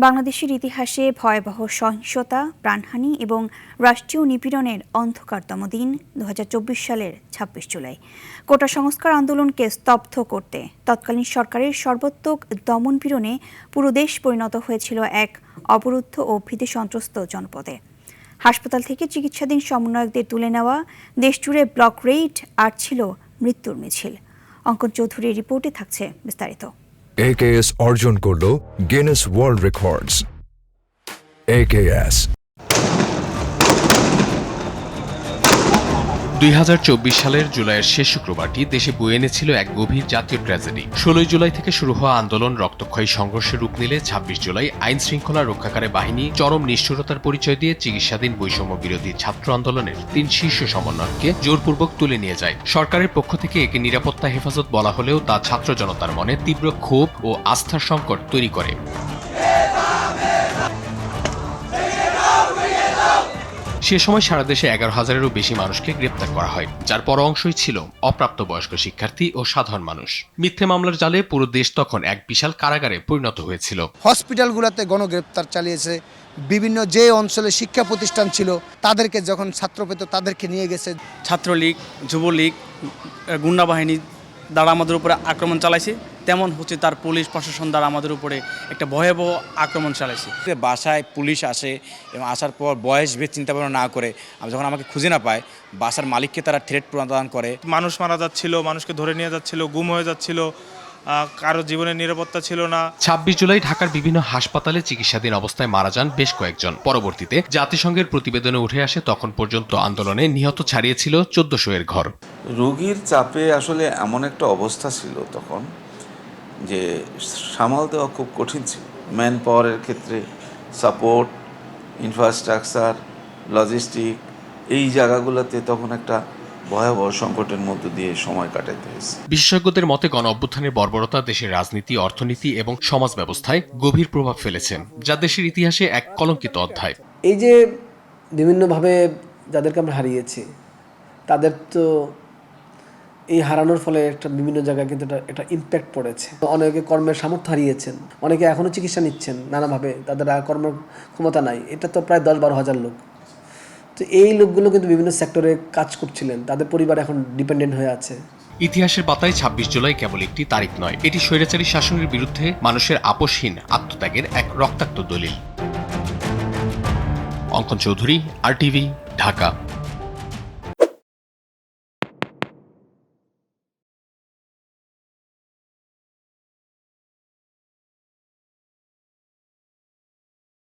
বাংলাদেশের ইতিহাসে ভয়াবহ সহিংসতা, প্রাণহানি এবং রাষ্ট্রীয় নিপীড়নের অন্ধকারতম দিন ২০২৪ সালের ২৬ জুলাই। কোটা সংস্কার আন্দোলনকে স্তব্ধ করতে তৎকালীন সরকারের সর্বাত্মক দমনপীড়নে পুরো দেশ পরিণত হয়েছিল এক অবরুদ্ধ ও ভীতিসন্ত্রস্ত জনপদে। হাসপাতাল থেকে চিকিৎসাধীন সমন্বয়কদের তুলে নেওয়া, দেশজুড়ে ব্লক রেইড আর ছিল মৃত্যুর মিছিল। অঙ্কন চৌধুরীর রিপোর্টে থাকছে বিস্তারিত। AKS অর্জন করল গিনেস ওয়ার্ল্ড রেকর্ডস। AKS ২০২৪ সালের জুলাইয়ের শেষ শুক্রবারটি দেশে বয়ে এনেছিল এক গভীর জাতীয় ট্র্যাজেডি। ১৬ জুলাই থেকে শুরু হওয়া আন্দোলন রক্তক্ষয়ী সংঘর্ষের রূপ নিলে ২৬ জুলাই আইন শৃঙ্খলা রক্ষাকারী বাহিনী চরম নিষ্ঠুরতার পরিচয় দিয়ে চিকিৎসাধীন বৈষম্য বিরোধী ছাত্র আন্দোলনের ৩ শীর্ষ সমন্বয়ককে জোরপূর্বক তুলে নিয়ে যায়। সরকারের পক্ষ থেকে একে নিরাপত্তা হেফাজত বলা হলেও তা ছাত্র জনতার মনে তীব্র ক্ষোভ ও আস্থার সংকট তৈরি করে। সে সময় সারা দেশে ১১,০০০-এরও বেশি মানুষকে গ্রেপ্তার করা হয়, যার বড় অংশই ছিল অপ্রাপ্তবয়স্ক শিক্ষার্থী ও সাধারণ মানুষ। মিথ্যে মামলার জালে পুরো দেশ তখন এক বিশাল কারাগারে পরিণত হয়েছিল। হসপিটালগুলোতে গণগ্রেপ্তার চালিয়েছে, বিভিন্ন যে অঞ্চলে শিক্ষা প্রতিষ্ঠান ছিল তাদেরকে যখন ছাত্র পেত তাদেরকে নিয়ে গেছে। ছাত্রলীগ, যুবলীগ, গুন্ডা বাহিনী দ্বারা আমাদের উপরে আক্রমণ চালাইছে, তেমন হচ্ছে তার পুলিশ প্রশাসন দ্বারা আমাদের উপরে একটা ভয়াবহ আক্রমণ চালাইছে। বাসায় পুলিশ আসে এবং আসার পর বয়স ভেদ চিন্তা ভাবনা না করে যখন আমাকে খুঁজে না পায়, বাসার মালিককে তারা থ্রেট প্রদান করে। মানুষ মারা যাচ্ছিল, মানুষকে ধরে নিয়ে যাচ্ছিল, গুম হয়ে যাচ্ছিল, কারো জীবনের নিরাপত্তা ছিল না। ২৬ জুলাই ঢাকার বিভিন্ন হাসপাতালে চিকিৎসাধীন অবস্থায় মারা যান বেশ কয়েকজন। পরবর্তীতে জাতিসংঘের প্রতিবেদনে উঠে আসে তখন পর্যন্ত আন্দোলনে নিহত ছাড়িয়েছিল ১৪০০ এর ঘর। রোগীর চাপে আসলে এমন একটা অবস্থা ছিল তখন যে সামাল দেওয়া খুব কঠিন ছিল। ম্যান পাওয়ারের ক্ষেত্রে সাপোর্ট, ইনফ্রাস্ট্রাকচার, লজিস্টিক, এই জায়গাগুলোতে তখন একটা ভয়াবহ সংকটের মধ্য দিয়ে সময় কাটাতে হয়েছে। বিশেষজ্ঞদের মতে গণ অভ্যুত্থানের বর্বরতা দেশের রাজনীতি, অর্থনীতি এবং সমাজ ব্যবস্থায় গভীর প্রভাব ফেলেছেন, যা দেশের ইতিহাসে এক কলঙ্কিত অধ্যায়। এই যে বিভিন্নভাবে যাদেরকে আমরা হারিয়েছি, তাদের তো এই হারানোর ফলে একটা বিভিন্ন জায়গায় কিন্তু একটা ইম্প্যাক্ট পড়েছে। অনেকে কর্মের সামর্থ্য হারিয়েছেন, অনেকে এখনও চিকিৎসা নিচ্ছেন নানাভাবে, তাদের কর্মের ক্ষমতা নাই। এটা তো প্রায় ১০-১২ হাজার লোক। তো এই লোকগুলো কিন্তু বিভিন্ন সেক্টরে কাজ করছিলেন, তাদের পরিবার এখন ডিপেন্ডেন্ট হয়ে আছে। ইতিহাসের পাতায় ২৬ জুলাই কেবল একটি তারিখ নয়, এটি স্বৈরাচারী শাসনের বিরুদ্ধে মানুষের আপোষহীন আত্মত্যাগের এক রক্তাক্ত দলিল। অঙ্কন চৌধুরী, RTV, ঢাকা।